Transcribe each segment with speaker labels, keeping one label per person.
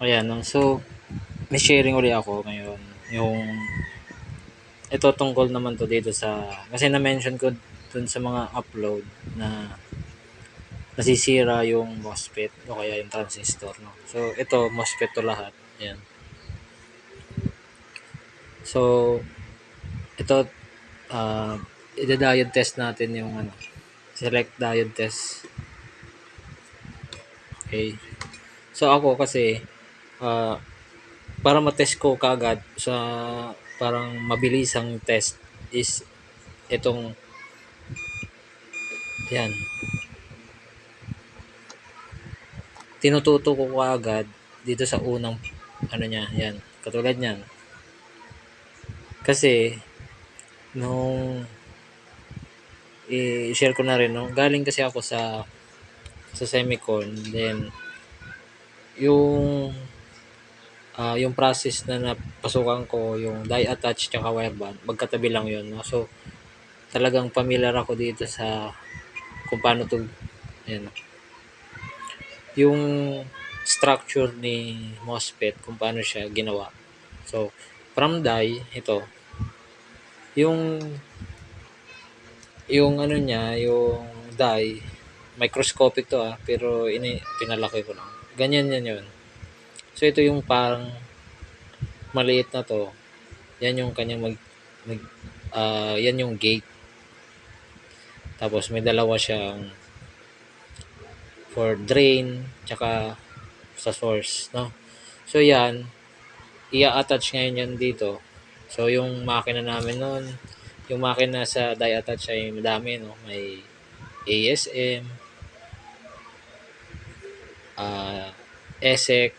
Speaker 1: Ayan, no? So, may sharing uli ako ngayon. Yung, ito tungkol naman to dito sa, kasi na-mention ko dun sa mga upload na nasisira yung MOSFET o kaya yung transistor. No? So, ito, MOSFET to lahat. Ayan. So, ito, uh, ida-diode test natin yung ano, select diode test. Okay. So, ako kasi, uh, para matest ko kaagad sa parang mabilisang test is itong yan, tinututo ko kaagad dito sa unang ano niya, yan, katulad niyan. Kasi nung i-share ko na rin, no, galing kasi ako sa semicon, then yung yung process na napasukan ko, yung die attach tsaka wire band, magkatabi lang yun, no? So talagang familiar ako dito sa kung paano to, yan, yung structure ni MOSFET, kung paano siya ginawa. So, from die, ito, yung ano niya, yung die, microscopic to pero pinalaki ko lang. Ganyan yan yun. So, ito yung parang maliit na to. Yan yung kanyang yan yung gate. Tapos may dalawa siyang for drain, tsaka sa source, no? So, yan, i-attach ngayon yan dito. So, yung makina namin noon, yung makina sa die attach ay madami, no? May ASM, ESEC,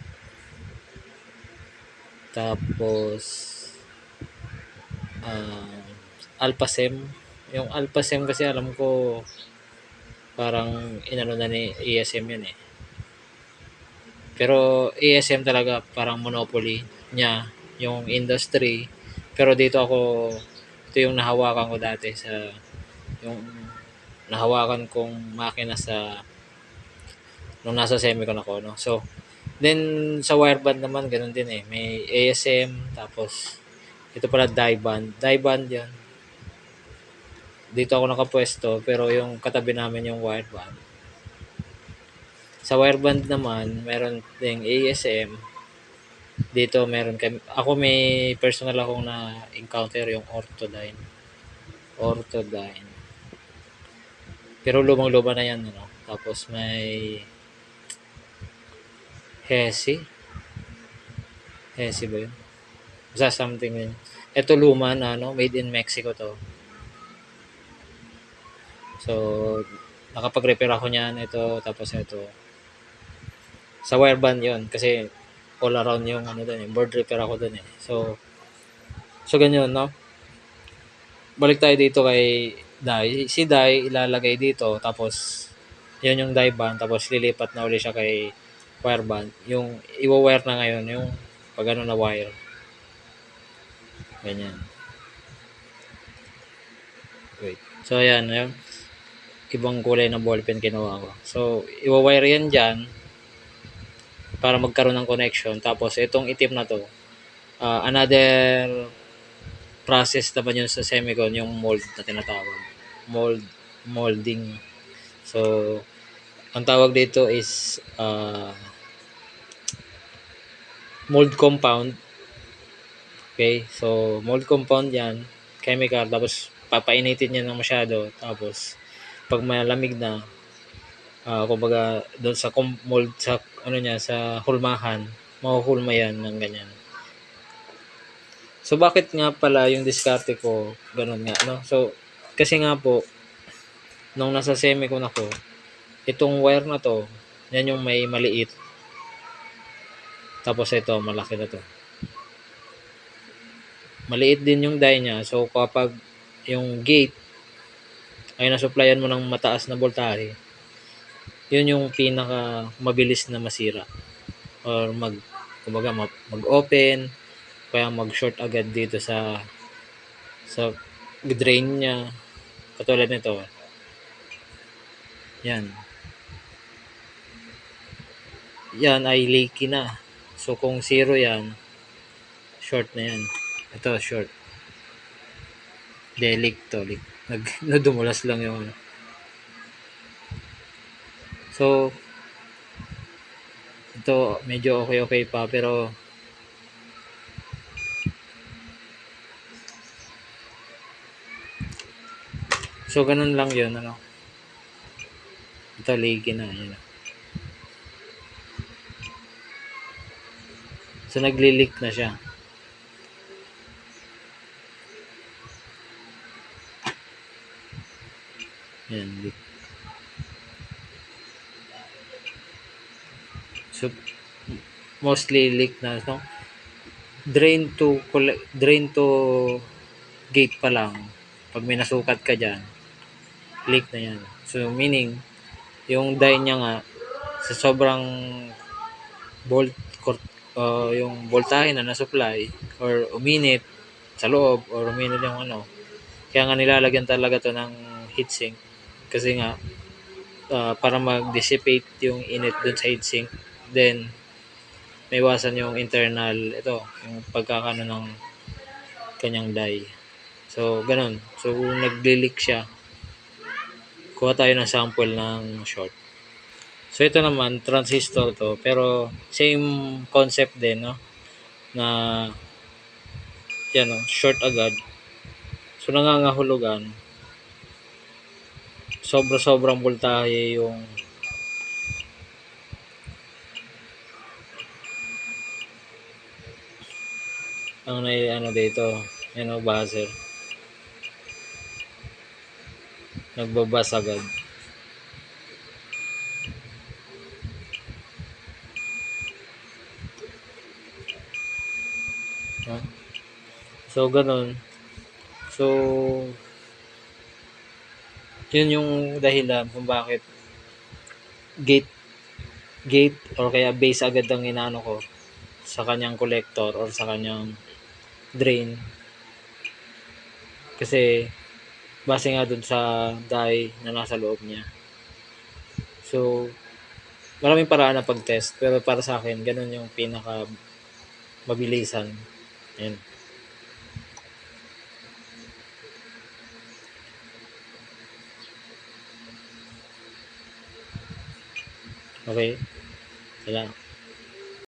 Speaker 1: tapos uh, Alpasem. Yung Alpasem kasi alam ko parang inano na ni ASM yun eh. Pero ASM talaga parang monopoly niya yung industry. Pero dito ako, ito yung nahawakan ko dati sa yung nahawakan kong makina sa nung nasa semicon ako, no. So then sa wire band naman ganun din eh. May ASM, tapos ito pala die band. Die band 'yan. Dito ako nakapwesto pero yung katabi namin yung wire band. Sa wire band naman, meron ding ASM. Dito meron kami, ako may personal akong na encounter yung Orthodyne. Orthodyne. Pero lumang-luma na yan, ano. Tapos may Hesi. Hesi ba yun? Basta something yun. Ito luma na, ano, made in Mexico to. So, nakapag-repair ako niyan, ito, tapos ito. Sa wire band yun, kasi all around yung ano dun eh, board repair ako dun eh. So ganyan, no? Balik tayo dito kay Dai. Si Dai ilalagay dito, tapos yun yung die band, tapos lilipat na uli siya kay wire band. Yung iwa-wire na ngayon, yung pag ano na wire. Ganyan. Wait. So ayan, yung ibang kulay na ballpen kinuha ko. So, iwa-wire yan dyan para magkaroon ng connection. Tapos itong itim na to, another process naman yun sa semicon, yung mold na tinatawag. Molding. So, ang tawag dito is mold compound. Okay? So, mold compound yan, chemical, tapos papainitin niya ng masyado. Tapos, pag malamig na, kumbaga, doon sa mold, sa, ano niya, sa hulmahan, mahuhulma yan ng ganyan. So, bakit nga pala yung diskarte ko, ganun nga, no? So, kasi nga po, nung nasa semicon ako, itong wire na to, yan yung may maliit. Tapos ito, malaki na to. Maliit din yung die niya. So, kapag yung gate ay nasupplyan mo ng mataas na voltahe, yun yung pinaka mabilis na masira. Or kumbaga, mag-open, kaya mag-short agad dito sa drain niya. Katulad nito. Yan. Yan ay leaky na. So kung 0 yan, short na yan. Ito, short. De, leak to. Leak. Nadumulas lang yung ano. So, ito, medyo okay pa, pero so, ganun lang yun, ano. Ito, leaky na, yun. So, nagli-leak na siya. Yan, leak. So, mostly leak na, no? Drain to gate pa lang. Pag may nasukat ka dyan, leak na yan. So, meaning, yung die niya nga, sa sobrang volt, yung voltahe na na-supply, or uminit sa loob, or uminit yung ano, kaya nga nilalagyan talaga to ng heatsink. Kasi nga, para mag-dissipate yung init dun sa heatsink, then, may iwasan yung internal, ito, yung pagkakano ng kanyang die. So, ganun. So, kung nagli-leak siya, kuha tayo ng sample ng short. So, ito naman, transistor to. Pero, same concept din, no? Na, yan, no? Short agad. So, nangangahulugan. Sobra-sobrang voltahe yung ang ano dito. Yan, no? Buzzer. Nagbabas agad. No? So, ganun. So, yun yung dahilan kung bakit gate gate or kaya base agad ang inaano ko sa kanyang collector or sa kanyang drain, kasi base nga dun sa die na nasa loob niya. So, maraming paraan na pag-test, pero para sa akin ganun yung pinaka mabilisan. Yan. Okay, wala.